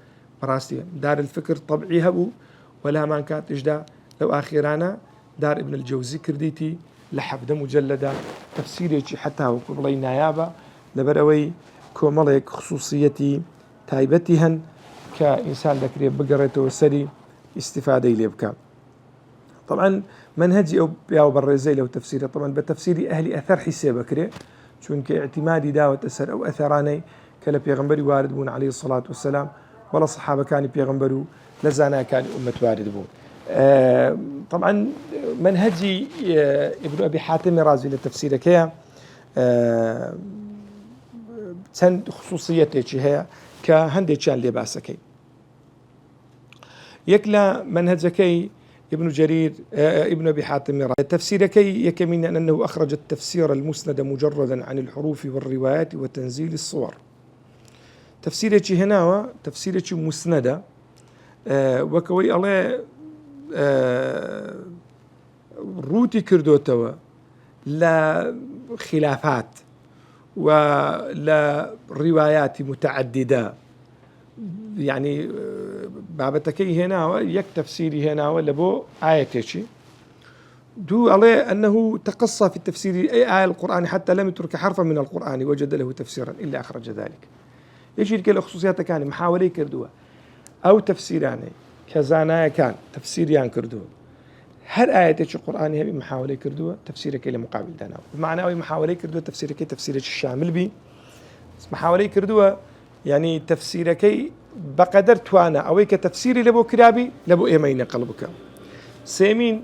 براستي دار الفكر طبعي هبو ولا ما كانت إجدا لو آخرانا دار ابن الجوزي كرديتي لحفظ مجلدة تفسيري حتى وقبلي نيابة لبروي كوماليك خصوصيتي تايبتهن كإنسان ذكري بقرته وسري استفادة ليبكا طبعا منهجي أو بياو بالرزي لو تفسيري طبعا بتفسيري أهلي أثر حساب بكري شون كاعتمادي داوة أثر أو أثراني كلا بيغنبري وارد بون عليه الصلاة والسلام ولا صحابة كان بيغنبروا لزانا كان أمة وارد بون طبعا منهجي ابن أبي حاتم رازي للتفسير كيا چەند خصوصیەتێکی هەیە کە هەندێکیان لێ باسەکەی یەک لە منهەجەکەی ابن جرير ابن أبي حاتم تفسير كي يكمن أنه أخرج التفسير المسند مجردا عن الحروف والروايات وتنزيل الصور. تفسيرك هنا تفسيرك مسندة وكوي الله روتي كردوتوا لا خلافات ولا روايات متعددة، يعني بابتكي هنا يك تفسيري هنا ولا بو آيتشي دو عليه أنه تقصى في التفسير أي آية القرآن حتى لم يترك حرفا من القرآن وجد له تفسيرا إلا أخرج ذلك. يجي لك الخصوصيات كان محاولي كردوها أو تفسيراني كزانا كان تفسيريان كردوه هر آية القرآن هي محاولة كردوه تفسيرك إلى مقابل دانا بمعنى أو محاولة كردوه تفسيرك تفسيرك الشامل بي محاولة كردوه يعني تفسيرك بقدر توانا أو كتفسيري لبو كرابي لبو إيمين قلبك. سيمين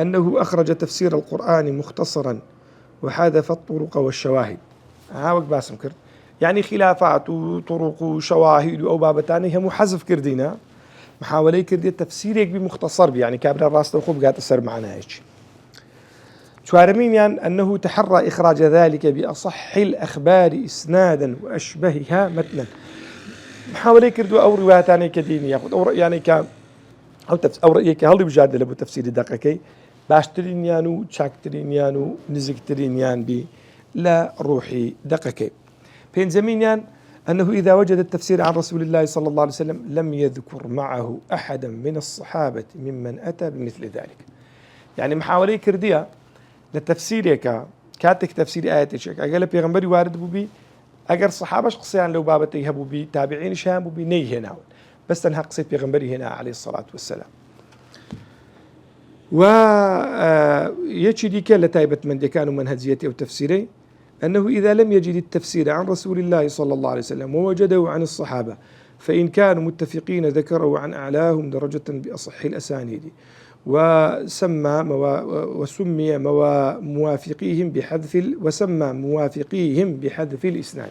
أنه أخرج تفسير القرآن مختصرا وحذف الطرق والشواهد. هاوك باسم كرد يعني خلافات وطرق وشواهد أو بابتاني هم حذف كردينا محاولة كردية تفسيرك بمختصر بي يعني كابر الراس وخوب قاعد تصير معنا هيك. شوارمين يعني أنه تحرى إخراج ذلك بأصح الأخبار إسنادا وأشبهها متنا. محاولة كردوا أو رواياتاني كديني ياخذ أو يعني أو رأيك هل بجادل أبو تفسير دقيقي باشترين يانو تشاكترين يانو نزكترين يان بي لا روحي دقيقي. بين زمين يعني أنه إذا وجد التفسير عن رسول الله صلى الله عليه وسلم لم يذكر معه أحدا من الصحابة ممن أتى بمثل ذلك. يعني محاولة كردية لتفسيرك كاتك تفسير آياتك أقل بيغمبري وارد بو أجر صحابة شخصيا لو بابتي يهبوا بي تابعين شام بي نيه هنا بس تنها قصيد بيغمبري هنا عليه الصلاة والسلام. ويجي كلا تايبة من كانوا منهجيتي أو تفسيري أنه إذا لم يجد التفسير عن رسول الله صلى الله عليه وسلم ووجده عن الصحابة فإن كانوا متفقين ذكروا عن أعلاهم درجة بأصح الأسانيد وسمى موافقيهم بحذف الإسناد.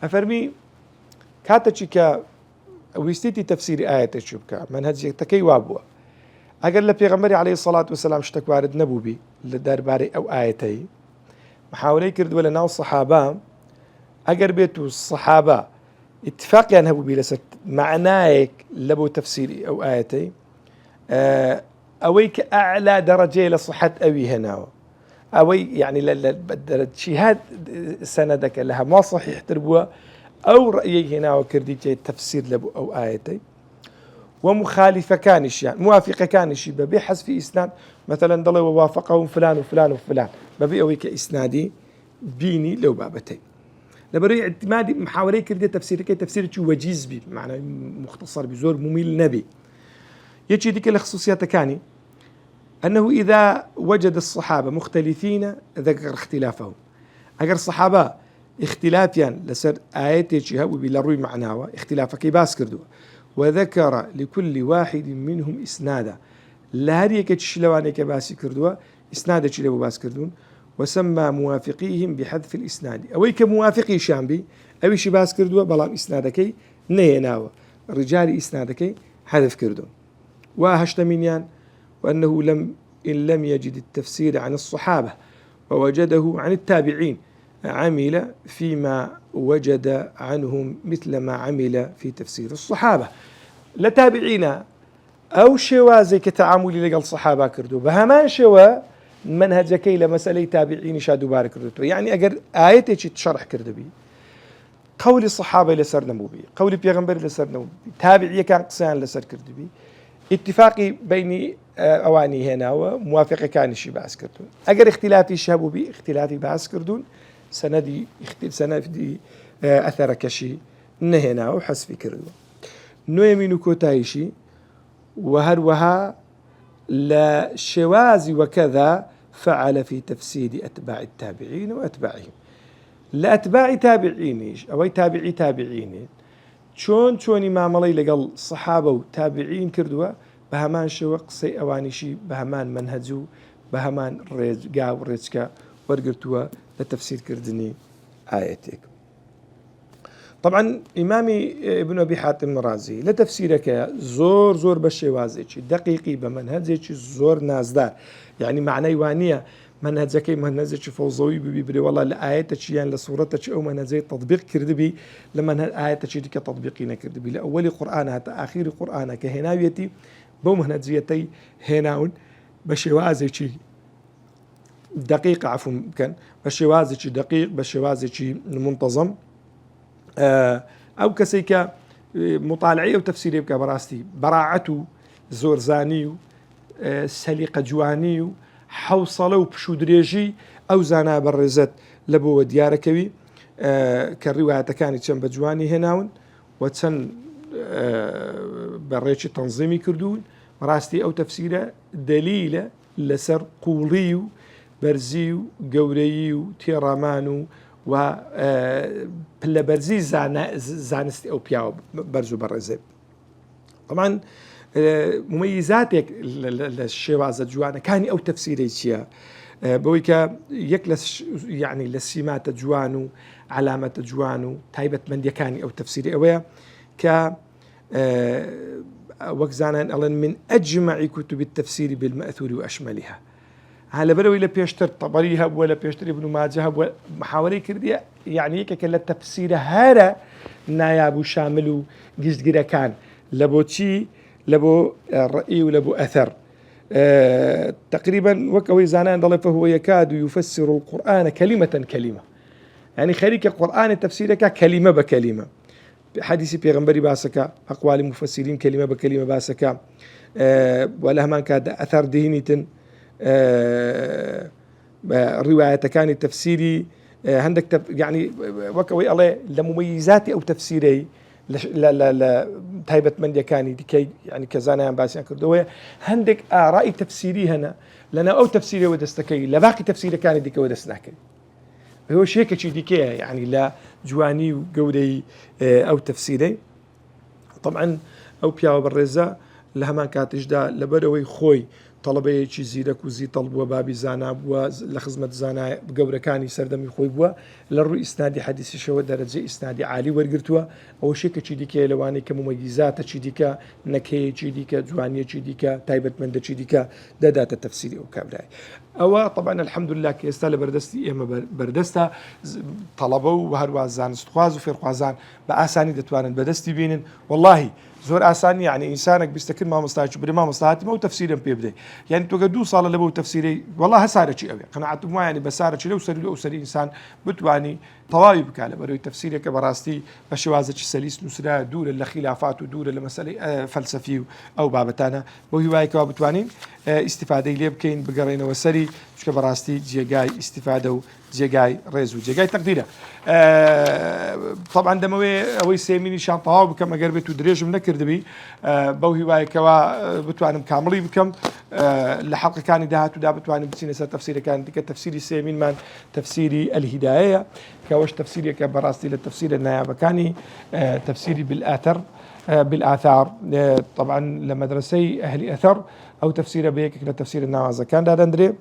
أفرمي كاتشيكا ويستيتي تفسير آية الشبكة منهج تكي وابوا أقل لبيغمبري عليه الصلاة والسلام اشتك وارد نبوبي لدار باري أو آيتي محاولة كرد ولا ناو الصحابة أقر بيتو الصحابة اتفاق يعني هبو بيلست معناك لبو تفسيري أو آيتي أويك أعلى درجة لصحة أوي هنا أوي يعني شهاد سندك لها ما صحيح تربوها أو رأيي هنا وكردي تفسير لبو أو آيتي ومخالفة كانش يعني موافقة كانش بحذف إسناد مثلا ضل ووافقهم فلان وفلان وفلان ببي أويك إسنادي بيني لو بابتين لبري اعتمادي محاولة كردي تفسير شو وجيز بي معنى مختصر بزور مميل نبي. يجي ديك الخصوصيات كاني أنه إذا وجد الصحابة مختلفين ذكر اختلافهم أجر الصحابة اختلافيا لسر آيات يجيها وبيلروي معناها اختلافك باس كردوا وذكر لكل واحد منهم إسنادا لا هريك تشلواني كباسي كردوا إسنادا تشلو باس كردون وسمى موافقيهم بحذف الإسناد أو كموافقي شامبي أو شي باس كردوا بلام إسنادكي نيناوا رجال إسنادكي حذف كردون. وهشتمينيان وأنه إن لم يجد التفسير عن الصحابة ووجده عن التابعين عمل فيما وجد عنهم مثل ما عمل في تفسير الصحابة. لتابعينا أو شوا زي كتعاملي لقى الصحابة كردو بهمان شوا منهجك إلى مسألة تابعين شادو بارك كردو يعني أجر آياتك تشرح كردو بي قول الصحابة لسر نموبي قول بيغمبر لسر نموبي تابعية كان قصيان لسر كردو بي اتفاقي بين أواني هنا وموافقة كان شي باس كردون أجر اختلافي شابو بي اختلافي باس كردون سندي أثر كشي نهنا وحسف كردون نويمينو كوتايشي وهروها لا شواذ وكذا فعل في تفسير أتباع التابعين وأتباعهم لأتباع تابعينيش أو تابعي تابعين شوني ما ملي لقل صحابة وتابعين كردوا بهمان شو قصي أوانيشي بهمان منهجو بهمان رزقا ورزقا ورقرتوا لتفسير كردني آياتك. طبعا إمامي ابن أبي حاتم الرازي لتفسيرك زور بشوازيك دقيقي بمنهجك زور نازدار يعني معنى وانية منهجك منهجك فوضوي ببري والله لآياتك يعني لصورتك أو منهجي تطبيق كردبي لما آياتك ديك تطبيقين كردبي لأول قرآن حتى آخر قرآن كهناويتي بو منهجيتي هناون بشوازيك دقيق عفوا كان بشوازيك دقيق بشوازيك منتظم أو كسيك مطالعي أو تفسيري بك براستي براعته زور زاني سليقة جواني حوصلة وبشودريجي أو زانا برزت لبو دياركوي كالرواية كانت شنب جواني هناون وتسن بريتش تنظيمي كردون براستي أو تفسيره دليل لسر قوليو برزيو قوريو تيرامانو و بلا برزي زانستي أو بياو برزو برزي طبعا مميزاتك للشوازة جوانا كاني أو تفسيري شيء بويكا يكلس يعني للسمات جوانو علامة جوانو تايبة من يكاني أو تفسيري أويا ك وكزانا من أجمع كتب التفسير بالمأثور وأشملها على بلوي لبيشتر طبري هب ولا بيشتر ابن ماجه هب محاولة كردية يعني كلا تفسير هذا نايب شامل جزء كان لبوتشي لبو الرأي ولبو أثر تقريبا وكوي زانان ضل فهو يكاد يفسر القرآن كلمة يعني خليك القرآن تفسيرك كلمة بكلمة حديث بيغمبري باسكا أقوال مفسرين كلمة بكلمة باسكا ولا ما كاد أثر دهنية رواية كان التفسيري عندك يعني وكوي الله لمميزات أو تفسيري لا تايبة من يكاني ديكي يعني كزانا باسي كردوية عندك آراء تفسيري هنا لنا أو تفسيري ودستكي لباقي تفسيري كان ديكي ودستناكي هو شيء كشي ديكي يعني لا جواني وجودي أو تفسيري طبعا أو بياو بالرزا لها ما كاتش دا لبروي خوي طلبه چی زیرک و زی طلب و بابی زانا و لخدمت زانا بجوركاني سردمي خوي بوا للرو إسنادي حديث شو درجة إسنادي عالي ورقرتوا أو شيء كشيديك لواني كمميزات كشيديك نكهة كشيديك جوانية كشيديك تايبة من كشيديك دات التفسير أو كابلاي أو طبعا الحمد لله كيستال بردستي إما بردستا طلبوا وهروا زان استخواز وفي خوازان بأساني دتوانن بدستي بينن والله زور آساني يعني إنسانك بيستكن ما مصلحته بدي ما مصلحتي ما تفسيرا بيبدأ يعني توجدوا صار لبو تفسيري والله صار شيء أبي قناعته ما يعني بس صار شيء لو سري إنسان بتواني طوايب كله بري تفسيري كبراستي بشوازة سليس نسرة دور الخلافات ودور المسألة فلسفي أو بابتانا وهواي كبابتواني استفادة اللي بكين بقرينا وسري مش كبراستي جيجاي استفادة جيجاي ريزو جيجاي تقديره طبعا دموي أوي سيميني شان طاو بكم أقربت ودريج من كردبي بوهي واي كوا بتوانم كاملي بكم لحلقة كان دهات ودا بتوانم بسينة تفسير كان ديك تفسيري سيمين من تفسيري الهداية كوش تفسيري كبراستي للتفسير النيابة كاني تفسيري بالآثار طبعا لمدرسي أهل أثر أو تفسير بيك لتفسير النوازة كان دا دندري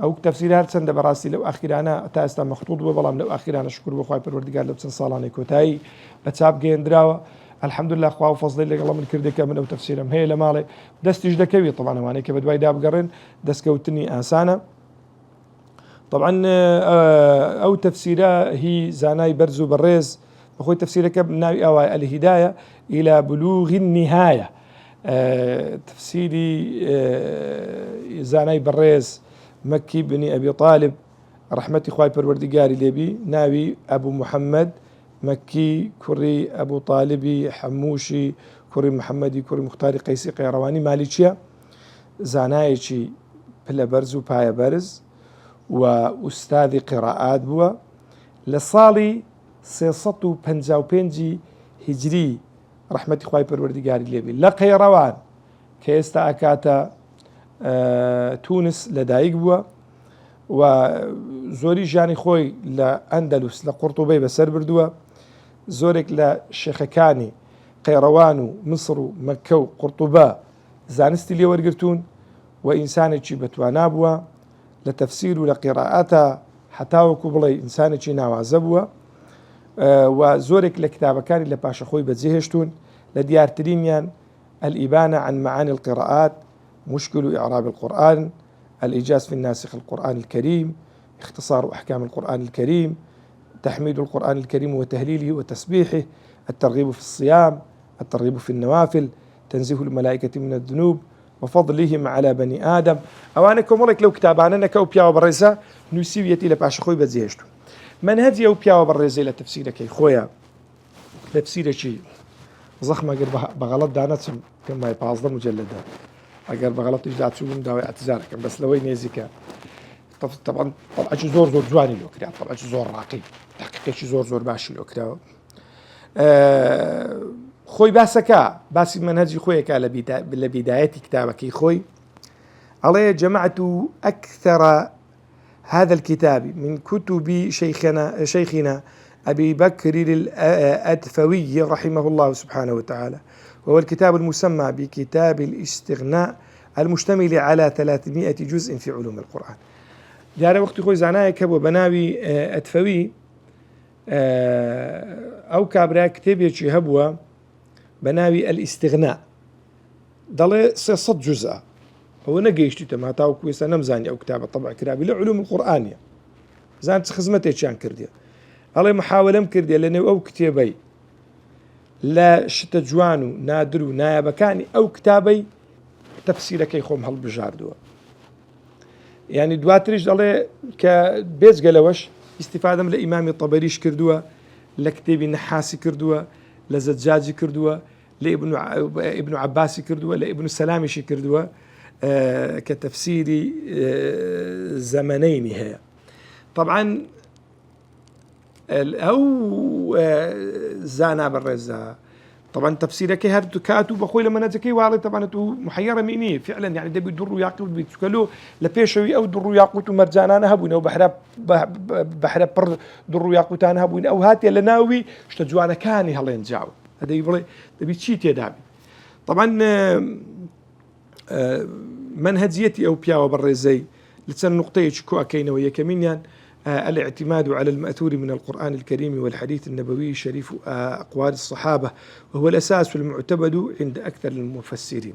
أو تفسير هرسن براسي لو أخيرانا تاستا مخطوط وبلام لو أخيرانا شكر بخواي بالوردقال لبسن صالاني كوتاي بتساب جيندراوا الحمد لله أخوة وفضل لك الله من كردك من أو تفسيرهم هي لمالي دست جدكوي طبعا وأنا كبدواي داب قرن دست كوتني آسانا طبعا أو تفسيره هي زاناي برزو بالريز أخوي تفسيرك بناوي أواي الهداية إلى بلوغ النهاية تفسيري زاناي بالريز مكي بني أبي طالب رحمتي خواي بالوردقاري لبي ناوي أبو محمد مكي كوري أبو طالبي حموشي كوري محمدي كوري مختاري قيسي قيرواني ماليشيا زانايشي بلا برزو بايا برز وأستاذ قراءات بوا لصالي سيصتو بنجاو بنجي هجري رحمتي خواي بالوردقاري لبي لا قيروان كيستا أكاتا تونس لدايق بوا وزوري جاني خوي لأندلس لقرطبي بسر بردوا زورك لشيخكاني قيروان مصر مكة قرطبة زانستي لي ورقرتون وإنساني بتوانا بوا لتفسير لقراءاتها حتى وكبلي إنساني ناوازبوا وزۆرێک لە کتابەکانی لە پاشەخۆی بەجێهێشتون لە دیارترینیان الإبانة عن معاني القراءات، مشكل إعراب القرآن، الإيجاز في الناسخ القرآن الكريم، اختصار أحكام القرآن الكريم، تحميد القرآن الكريم وتهليله وتسبيحه، الترغيب في الصيام، الترغيب في النوافل، تنزيه الملائكة من الذنوب وفضلهم على بني آدم. أوانا كمالك لو كتابانا نكو بياو برزا نسيويتي لباشخوي بزيشتو منهج يو بياو برزا لتفسيرك خويا تفسير شيء زخمة أجر بغلط دانات كما يبازض مجلدة أجر بغلط إجداد شو من داوي اعتذارك بس لوين يزيك طبعا زور جواني الأكرا طبعا زور راقي تحقيق زور باشي الأكرا خوي باسكا باسي منهجي خويا لبداية كتابك خوي عليه جمعت أكثر هذا الكتاب من كتب شيخنا أبي بكر الأدفوي رحمه الله سبحانه وتعالى، وهو الكتاب المسمى بكتاب الاستغناء المشتمل على 300 جزء في علوم القرآن. جاري وقت خوي زعناك هو بناوي أدفوي أو كابرا كتاب يجي هبوة بناوي الاستغناء ضل 600 جزء هو نجيشتي تما تاو كويس أنا مزاني أو كتابة طبع كتابي لعلوم القرآن زانت خزمتي شان كرديا الله محاولة مكرديا لأنه أو كتابي لا شتجوانو نادرو نايبكاني أو كتابي تفسيرك يخوم هالبجار دوا يعني دواتريش الله كبيز قالوش استفادة من الإمام الطبريش كردوا لكتابي نحاسي كردوا لزجاجي كردوا لابن عباسي كردوا لابن السلامشي كردوا كتفسير زمنين هي طبعا أو زانا بالرزا طبعا تفسيرك هذا كاتو بخوي لما نزكي والله طبعا تو محيرة ميني فعلا يعني ده بيدروا ياقوت بيتكلوا لبيشوي أو دروا ياقوت ومرجانانا هبوين أو بحر بر دروا ياقوتانا هبوين أو هاتي لناوي اشتجوانا كاني هلا ينجاو هذا يبغى تبي شيء تدابي طبعا منهجيتي أو بياو بالرزي لتسن نقطة شكو أكينا ويا كمينيان الاعتماد على المأثور من القرآن الكريم والحديث النبوي الشريف أقوال الصحابة وهو الأساس والمعتمد عند أكثر المفسرين.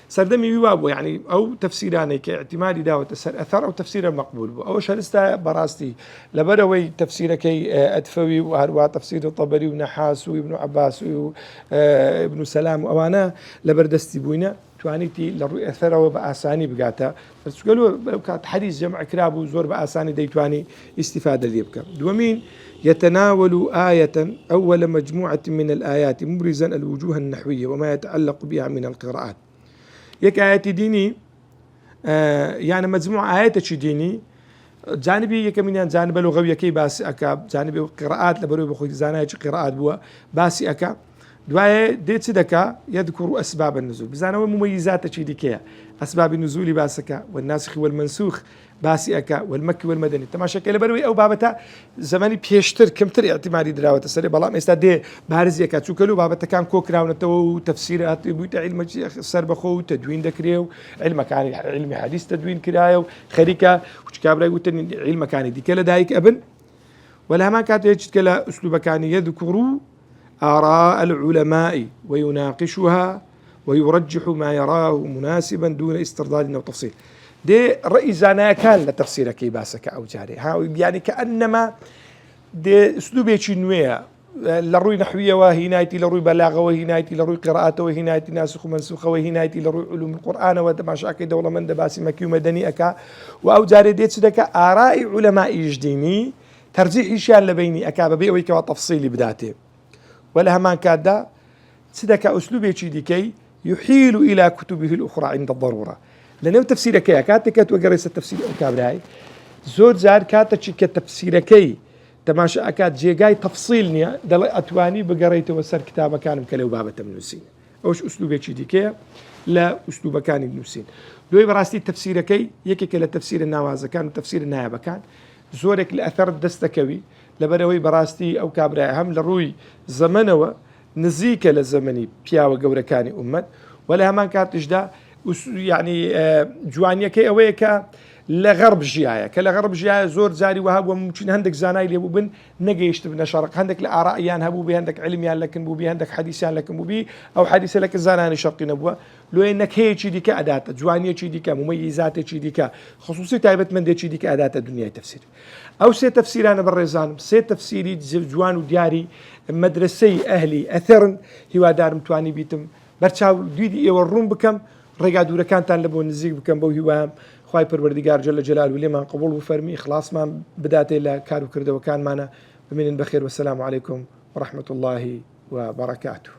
سردمي يوابو يعني أو تفسيراني كاعتماد داوة أثر أو تفسير مقبول أو شرستا براستي لبروي تفسيرك أدفوي وتفسير الطبري ونحاس وابن عباس وابن سلام وأنا لبردستي بوينا توانيتي لروي أثر وبأساني بقاتا بس قالوا كانت حديث جمع كراب وزور بأساني ديتواني استفادة ليبكا دومين يتناول آية أول مجموعة من الآيات مبرزا الوجوه النحوية وما يتعلق بها من القراءات يك آية ديني يعني مجموعة آيات ديني جانبي يكمن جانب لغوي كي باس أكا جانبي قراءات لبروي بخوي زانايج قراءات بوا باسي أكا دواء ديت سدكا يذكر أسباب النزول بزانا ومميزات تشيديكيا أسباب النزول باسكا والناسخ والمنسوخ باسئك والمكي والمدني تماشى كلا بروي أو بابتا زماني بيشتر كمتر اعتمادي دراوة السري بلام استدي بارزي كاتشو كلو بابتا كان كوكراون التو تفسيرات بيت علم سربخو تدوين دكريو علم كان علم حديث تدوين كرايو خريكا وشكابرا يقولن علم كان دي كلا دايك ابن ولا ما كانت يجد أسلوب كان يذكر آراء العلماء ويناقشها ويرجح ما يراه مناسبا دون استرداد أو تفصيل دي رأي زانا كان لتفسير كي باسك أو جاري يعني كأنما دي أسلوبي شنوية لروي نحوية وهنايتي لروي بلاغة وهنايتي لروي قراءة وهنايتي ناسخ ومنسوخة وهنايتي لروي علوم القرآن وتماشاكي دولة من دباسي مكي ومدني أكا وأو جاري ديت سدك آراء علماء يجديني ترجيح شان لبيني أكا ببيعوي كوا تفصيلي بداته ولا همان كادا سدك أسلوبي كي يحيل إلى كتبه الأخرى عند الضرورة لأنه تفسيرك يا كاتك وقريس التفسير أكابراي زور زار كاتك كتفسيرك تماشى أكاد جيجاي تفصيلني دل أتواني بقريت وسر كتابه كان مكلو بابة من نسين أوش أسلوبك كذا لا أسلوب كان النسين لو براستي تفسيرك يكك لتفسير النوازة كان تفسير النائب كان زورك الأثر الدستكوي لبروي براستي أو كابراي هم لروي زمنه نزيك للزمني بيا وجوركاني أمت ولا همان كانت إجدا يعني جوانيا كي أويكا لە غەرب ژیایە کە لە غەرب ژیایە زۆر جاری وهابووە ممکن هەندێک زانای لێ بوو بن نەگەیشت بنە شەرق هەندێک لە ئارائیان هەبوو بێ هەندێک علمیان لەکن بوو بێ هەندێک حەدیثیان لەکن بوو بی ئەو حەدیثە لەکە زانانی شەرقی نەبووە لۆی نەکەیەکی دیکە ئەداتە جوانیەکی دیکە ممەیزاتێکی دیکە خصوصی تایبەتمەندێکی دیکە ئەداتە دنیای تەفسیر ئەو سێ تەفسیرانە بەڕێزانم سێ تەفسیری جوان و دیاری مەدرسەی ئەهلی ئەثەرن هیوادارم توانی بیتم بەرچاو دویدی ئێوە ڕوون بکەم ڕێگا دوورەکانتان لە بۆ نزیک بکەم بەو هیوام خوای پەروەردگار جل جلاله لێمان قبول و فەرمی ئیخلاصمان بداتێ لە کار و کردەوەکانمانە بمێنن بەخێر وەسەلام عەلەیکم ورحمة الله وبركاته.